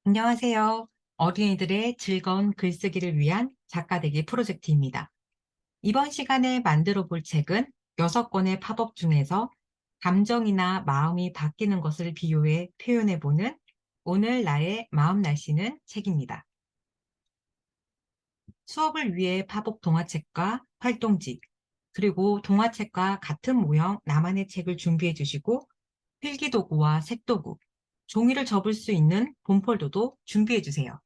안녕하세요. 어린이들의 즐거운 글쓰기를 위한 작가되기 프로젝트입니다. 이번 시간에 만들어 볼 책은 6권의 팝업 중에서 감정이나 마음이 바뀌는 것을 비유해 표현해 보는 오늘 나의 마음 날씨는 책입니다. 수업을 위해 팝업 동화책과 활동지, 그리고 동화책과 같은 모형 나만의 책을 준비해 주시고 필기도구와 색도구, 종이를 접을 수 있는 본폴더도 준비해 주세요.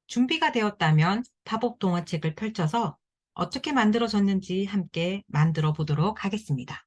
준비가 되었다면 팝업 동화책을 펼쳐서 어떻게 만들어졌는지 함께 만들어 보도록 하겠습니다.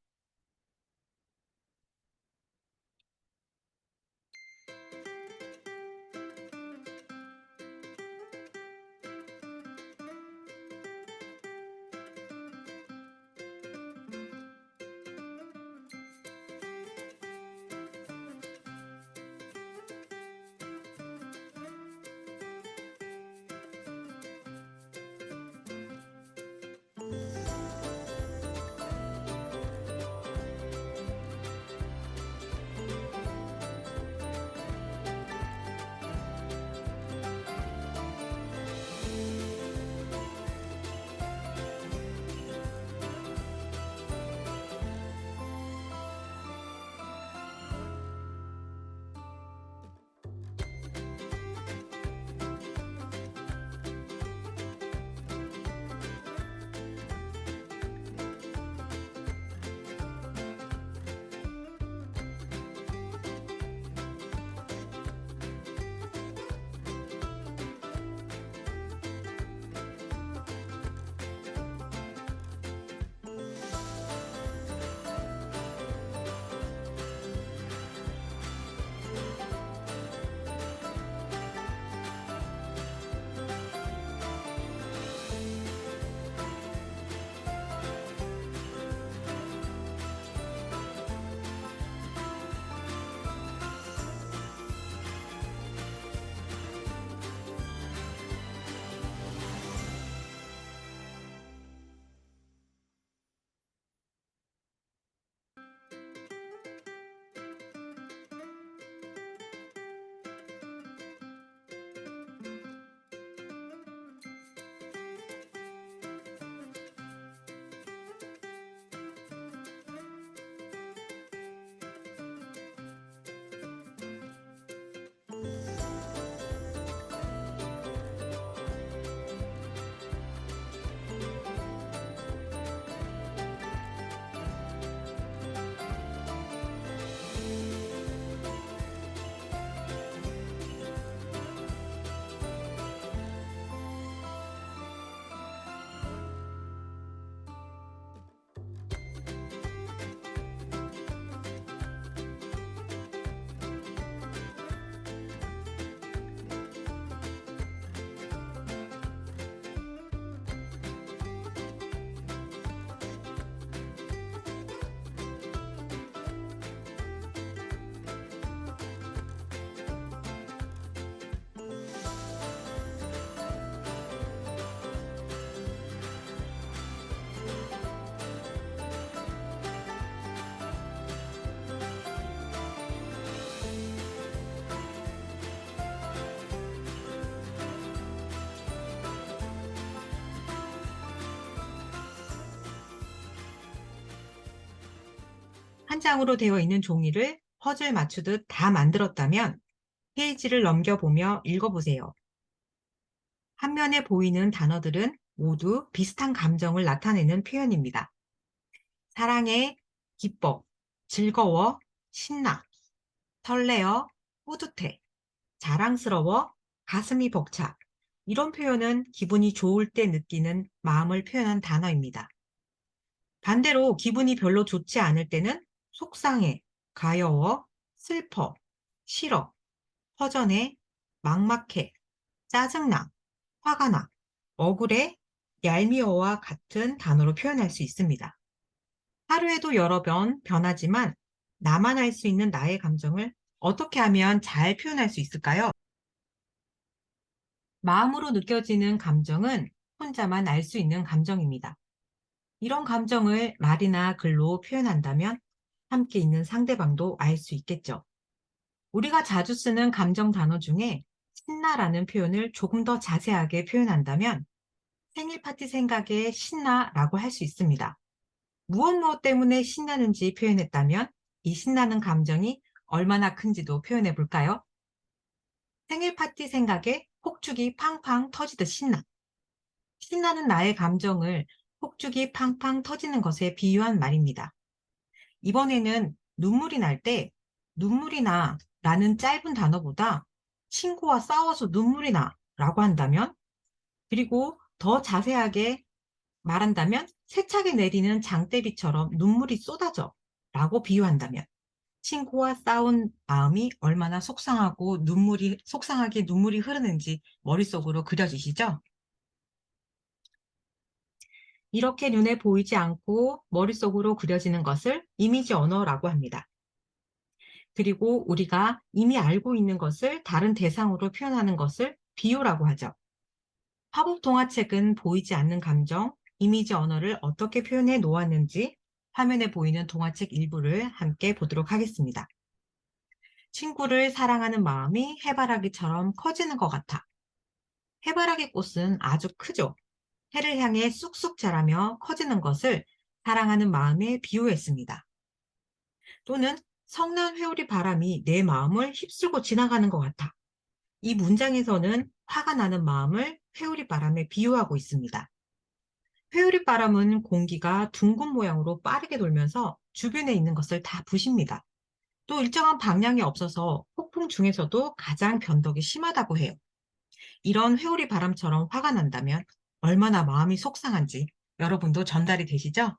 한 장으로 되어 있는 종이를 퍼즐 맞추듯 다 만들었다면 페이지를 넘겨보며 읽어보세요. 한면에 보이는 단어들은 모두 비슷한 감정을 나타내는 표현입니다. 사랑해, 기뻐, 즐거워, 신나, 설레어, 뿌듯해, 자랑스러워, 가슴이 벅차. 이런 표현은 기분이 좋을 때 느끼는 마음을 표현한 단어입니다. 반대로 기분이 별로 좋지 않을 때는 속상해, 가여워, 슬퍼, 싫어, 허전해, 막막해, 짜증나, 화가 나, 억울해, 얄미워와 같은 단어로 표현할 수 있습니다. 하루에도 여러 번 변하지만 나만 알 수 있는 나의 감정을 어떻게 하면 잘 표현할 수 있을까요? 마음으로 느껴지는 감정은 혼자만 알 수 있는 감정입니다. 이런 감정을 말이나 글로 표현한다면 함께 있는 상대방도 알 수 있겠죠. 우리가 자주 쓰는 감정 단어 중에 신나라는 표현을 조금 더 자세하게 표현한다면 생일 파티 생각에 신나라고 할 수 있습니다. 무엇 무엇 때문에 신나는지 표현했다면 이 신나는 감정이 얼마나 큰지도 표현해 볼까요? 생일 파티 생각에 폭죽이 팡팡 터지듯 신나. 신나는 나의 감정을 폭죽이 팡팡 터지는 것에 비유한 말입니다. 이번에는 눈물이 날 때 눈물이 나 라는 짧은 단어보다 친구와 싸워서 눈물이 나 라고 한다면, 그리고 더 자세하게 말한다면 세차게 내리는 장대비처럼 눈물이 쏟아져 라고 비유한다면 친구와 싸운 마음이 얼마나 속상하게 눈물이 흐르는지 머릿속으로 그려지시죠? 이렇게 눈에 보이지 않고 머릿속으로 그려지는 것을 이미지 언어라고 합니다. 그리고 우리가 이미 알고 있는 것을 다른 대상으로 표현하는 것을 비유라고 하죠. 화법 동화책은 보이지 않는 감정, 이미지 언어를 어떻게 표현해 놓았는지 화면에 보이는 동화책 일부를 함께 보도록 하겠습니다. 친구를 사랑하는 마음이 해바라기처럼 커지는 것 같아. 해바라기 꽃은 아주 크죠. 해를 향해 쑥쑥 자라며 커지는 것을 사랑하는 마음에 비유했습니다. 또는 성난 회오리 바람이 내 마음을 휩쓸고 지나가는 것 같아. 이 문장에서는 화가 나는 마음을 회오리 바람에 비유하고 있습니다. 회오리 바람은 공기가 둥근 모양으로 빠르게 돌면서 주변에 있는 것을 다 부십니다. 또 일정한 방향이 없어서 폭풍 중에서도 가장 변덕이 심하다고 해요. 이런 회오리 바람처럼 화가 난다면 얼마나 마음이 속상한지 여러분도 전달이 되시죠?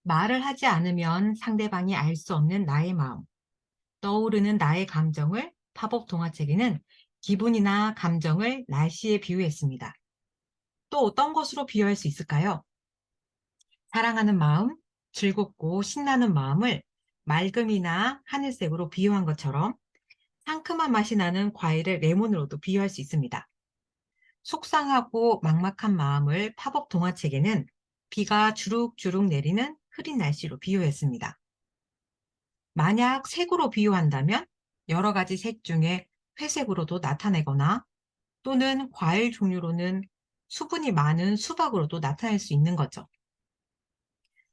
말을 하지 않으면 상대방이 알 수 없는 나의 마음, 떠오르는 나의 감정을 팝업 동화책에는 기분이나 감정을 날씨에 비유했습니다. 또 어떤 것으로 비유할 수 있을까요? 사랑하는 마음, 즐겁고 신나는 마음을 맑음이나 하늘색으로 비유한 것처럼 상큼한 맛이 나는 과일을 레몬으로도 비유할 수 있습니다. 속상하고 막막한 마음을 팝업 동화책에는 비가 주룩주룩 내리는 흐린 날씨로 비유했습니다. 만약 색으로 비유한다면 여러 가지 색 중에 회색으로도 나타내거나 또는 과일 종류로는 수분이 많은 수박으로도 나타낼 수 있는 거죠.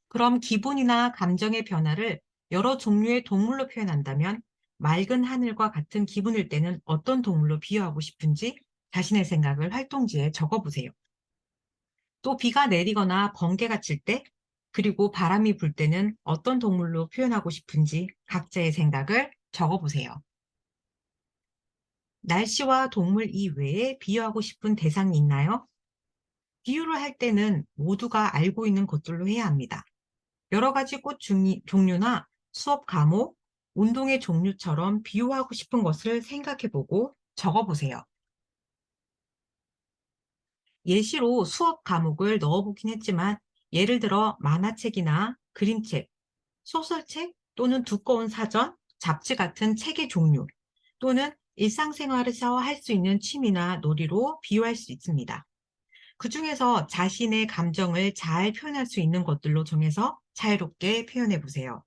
그럼 기분이나 감정의 변화를 여러 종류의 동물로 표현한다면 맑은 하늘과 같은 기분일 때는 어떤 동물로 비유하고 싶은지 자신의 생각을 활동지에 적어보세요. 또 비가 내리거나 번개가 칠 때, 그리고 바람이 불 때는 어떤 동물로 표현하고 싶은지 각자의 생각을 적어보세요. 날씨와 동물 이외에 비유하고 싶은 대상이 있나요? 비유를 할 때는 모두가 알고 있는 것들로 해야 합니다. 여러 가지 꽃 종류나 수업 과목, 운동의 종류처럼 비유하고 싶은 것을 생각해보고 적어보세요. 예시로 수업 과목을 넣어보긴 했지만 예를 들어 만화책이나 그림책, 소설책 또는 두꺼운 사전, 잡지 같은 책의 종류 또는 일상생활에서 할 수 있는 취미나 놀이로 비유할 수 있습니다. 그중에서 자신의 감정을 잘 표현할 수 있는 것들로 정해서 자유롭게 표현해 보세요.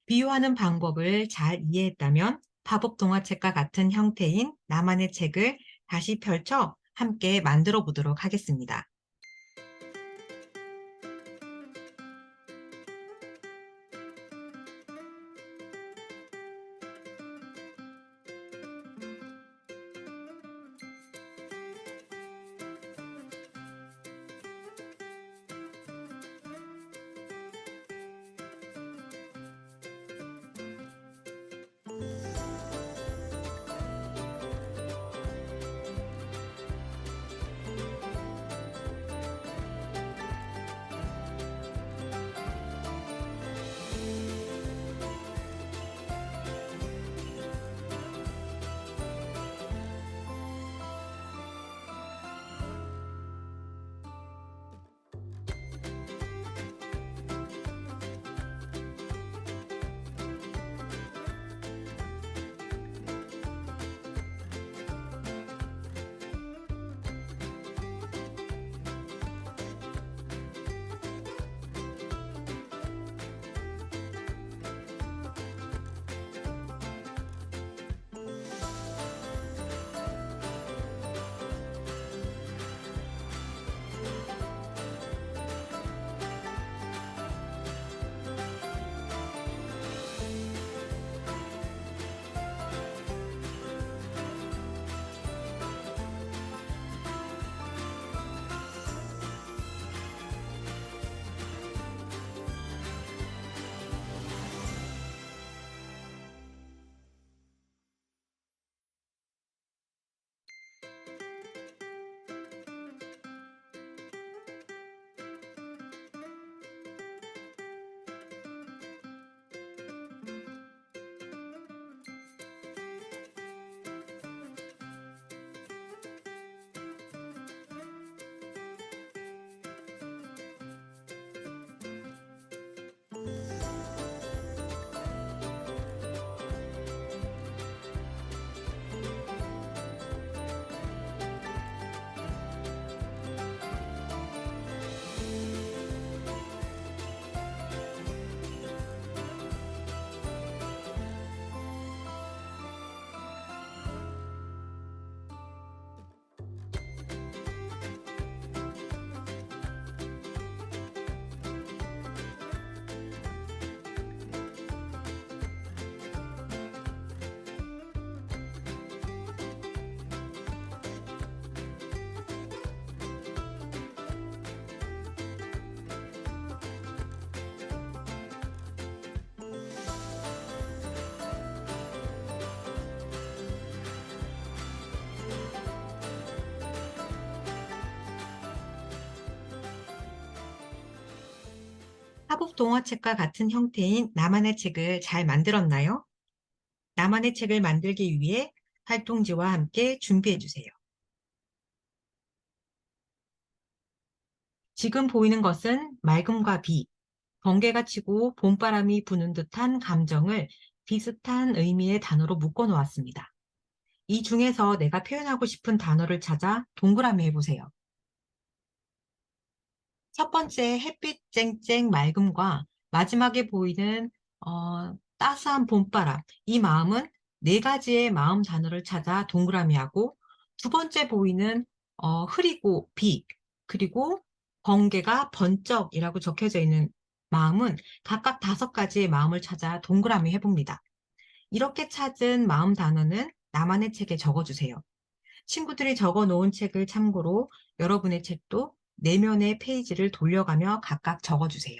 비유하는 방법을 잘 이해했다면 팝업 동화책과 같은 형태인 나만의 책을 다시 펼쳐 함께 만들어 보도록 하겠습니다. 화국 동화책과 같은 형태인 나만의 책을 잘 만들었나요? 나만의 책을 만들기 위해 활동지와 함께 준비해 주세요. 지금 보이는 것은 맑음과 비, 번개가 치고 봄바람이 부는 듯한 감정을 비슷한 의미의 단어로 묶어 놓았습니다. 이 중에서 내가 표현하고 싶은 단어를 찾아 동그라미 해보세요. 첫 번째 햇빛 쨍쨍 맑음과 마지막에 보이는 따스한 봄바람. 이 마음은 네 가지의 마음 단어를 찾아 동그라미하고 두 번째 보이는 흐리고 비 그리고 번개가 번쩍이라고 적혀져 있는 마음은 각각 다섯 가지의 마음을 찾아 동그라미 해봅니다. 이렇게 찾은 마음 단어는 나만의 책에 적어주세요. 친구들이 적어 놓은 책을 참고로 여러분의 책도 내면의 페이지를 돌려가며 각각 적어주세요.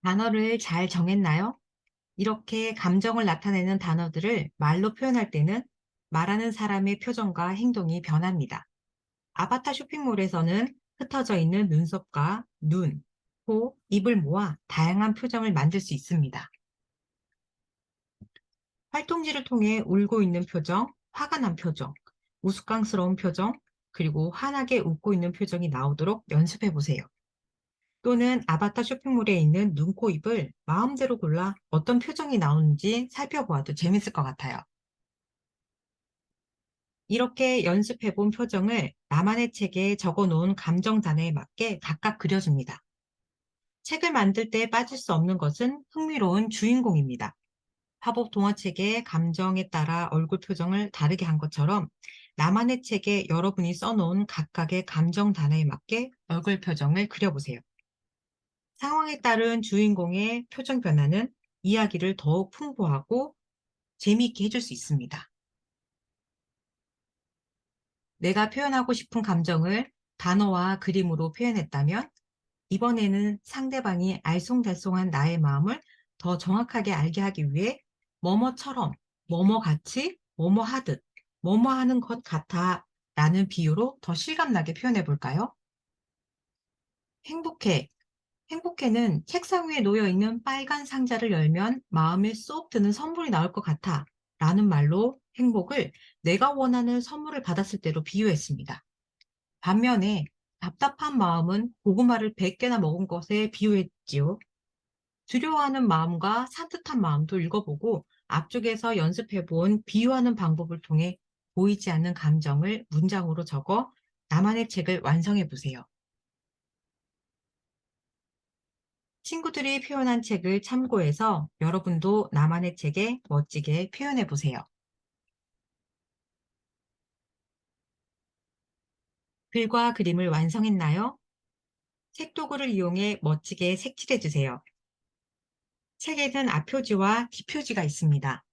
단어를 잘 정했나요? 이렇게 감정을 나타내는 단어들을 말로 표현할 때는 말하는 사람의 표정과 행동이 변합니다. 아바타 쇼핑몰에서는 흩어져 있는 눈썹과 눈, 코, 입을 모아 다양한 표정을 만들 수 있습니다. 활동지를 통해 울고 있는 표정, 화가 난 표정, 우스꽝스러운 표정, 그리고 환하게 웃고 있는 표정이 나오도록 연습해 보세요. 또는 아바타 쇼핑몰에 있는 눈, 코, 입을 마음대로 골라 어떤 표정이 나오는지 살펴보아도 재밌을 것 같아요. 이렇게 연습해 본 표정을 나만의 책에 적어 놓은 감정 단어에 맞게 각각 그려줍니다. 책을 만들 때 빠질 수 없는 것은 흥미로운 주인공입니다. 화법 동화책의 감정에 따라 얼굴 표정을 다르게 한 것처럼 나만의 책에 여러분이 써놓은 각각의 감정 단어에 맞게 얼굴 표정을 그려보세요. 상황에 따른 주인공의 표정 변화는 이야기를 더욱 풍부하고 재미있게 해줄 수 있습니다. 내가 표현하고 싶은 감정을 단어와 그림으로 표현했다면 이번에는 상대방이 알쏭달쏭한 나의 마음을 더 정확하게 알게 하기 위해 뭐뭐처럼, 뭐뭐같이, 뭐뭐하듯, 뭐뭐하는 것 같아 라는 비유로 더 실감나게 표현해 볼까요? 행복해. 행복해는 책상 위에 놓여 있는 빨간 상자를 열면 마음에 쏙 드는 선물이 나올 것 같아 라는 말로 행복을 내가 원하는 선물을 받았을 때로 비유했습니다. 반면에 답답한 마음은 고구마를 100개나 먹은 것에 비유했지요. 두려워하는 마음과 산뜻한 마음도 읽어보고 앞쪽에서 연습해본 비유하는 방법을 통해 보이지 않는 감정을 문장으로 적어 나만의 책을 완성해 보세요. 친구들이 표현한 책을 참고해서 여러분도 나만의 책에 멋지게 표현해 보세요. 글과 그림을 완성했나요? 색도구를 이용해 멋지게 색칠해 주세요. 책에는 앞표지와 뒷표지가 있습니다.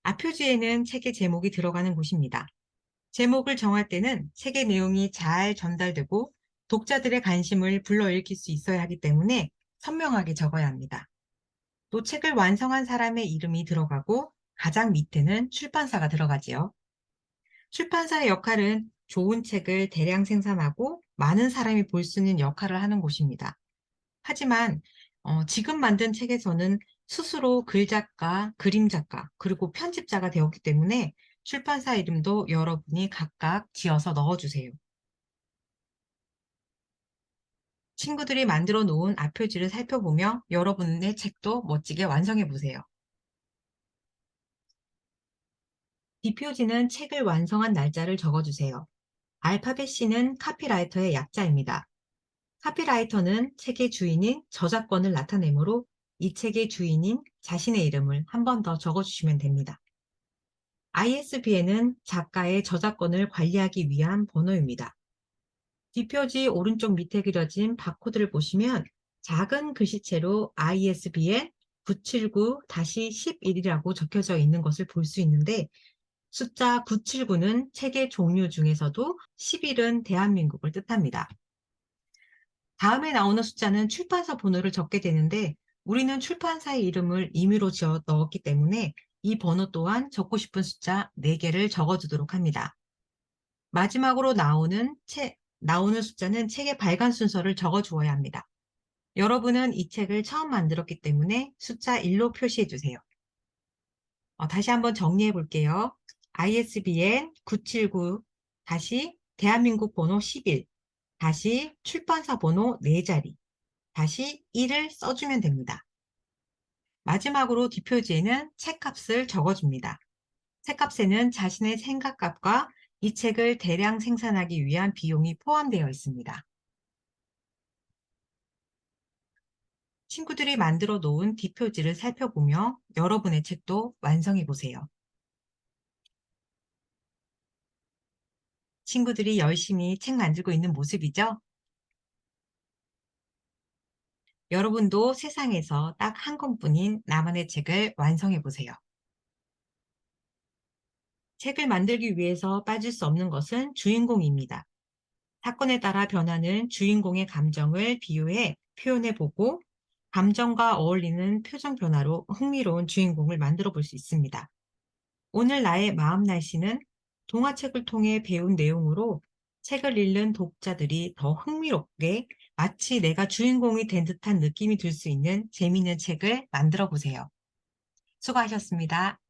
앞표지에는 책의 제목이 들어가는 곳입니다. 제목을 정할 때는 책의 내용이 잘 전달되고 독자들의 관심을 불러일으킬 수 있어야 하기 때문에 선명하게 적어야 합니다. 또 책을 완성한 사람의 이름이 들어가고 가장 밑에는 출판사가 들어가지요. 출판사의 역할은 좋은 책을 대량 생산하고 많은 사람이 볼 수 있는 역할을 하는 곳입니다. 하지만 지금 만든 책에서는 스스로 글작가, 그림작가, 그리고 편집자가 되었기 때문에 출판사 이름도 여러분이 각각 지어서 넣어주세요. 친구들이 만들어 놓은 앞표지를 살펴보며 여러분의 책도 멋지게 완성해 보세요. 뒷표지는 책을 완성한 날짜를 적어주세요. 알파벳 C는 카피라이터의 약자입니다. 카피라이터는 책의 주인인 저작권을 나타내므로 이 책의 주인인 자신의 이름을 한 번 더 적어주시면 됩니다. ISBN은 작가의 저작권을 관리하기 위한 번호입니다. 뒷표지 오른쪽 밑에 그려진 바코드를 보시면 작은 글씨체로 ISBN 979-11이라고 적혀져 있는 것을 볼 수 있는데 숫자 979는 책의 종류 중에서도 11은 대한민국을 뜻합니다. 다음에 나오는 숫자는 출판사 번호를 적게 되는데 우리는 출판사의 이름을 임의로 지어 넣었기 때문에 이 번호 또한 적고 싶은 숫자 4개를 적어주도록 합니다. 마지막으로 나오는 나오는 숫자는 책의 발간 순서를 적어 주어야 합니다. 여러분은 이 책을 처음 만들었기 때문에 숫자 1로 표시해 주세요. 다시 한번 정리해 볼게요. ISBN 979 다시 대한민국 번호 11 다시 출판사 번호 4자리 다시 1을 써주면 됩니다. 마지막으로 뒷표지에는 책값을 적어줍니다. 책값에는 자신의 생각값과 이 책을 대량 생산하기 위한 비용이 포함되어 있습니다. 친구들이 만들어 놓은 뒷표지를 살펴보며 여러분의 책도 완성해 보세요. 친구들이 열심히 책 만들고 있는 모습이죠? 여러분도 세상에서 딱 한 권뿐인 나만의 책을 완성해 보세요. 책을 만들기 위해서 빠질 수 없는 것은 주인공입니다. 사건에 따라 변하는 주인공의 감정을 비유해 표현해 보고 감정과 어울리는 표정 변화로 흥미로운 주인공을 만들어 볼 수 있습니다. 오늘 나의 마음 날씨는 동화책을 통해 배운 내용으로 책을 읽는 독자들이 더 흥미롭게 마치 내가 주인공이 된 듯한 느낌이 들 수 있는 재미있는 책을 만들어 보세요. 수고하셨습니다.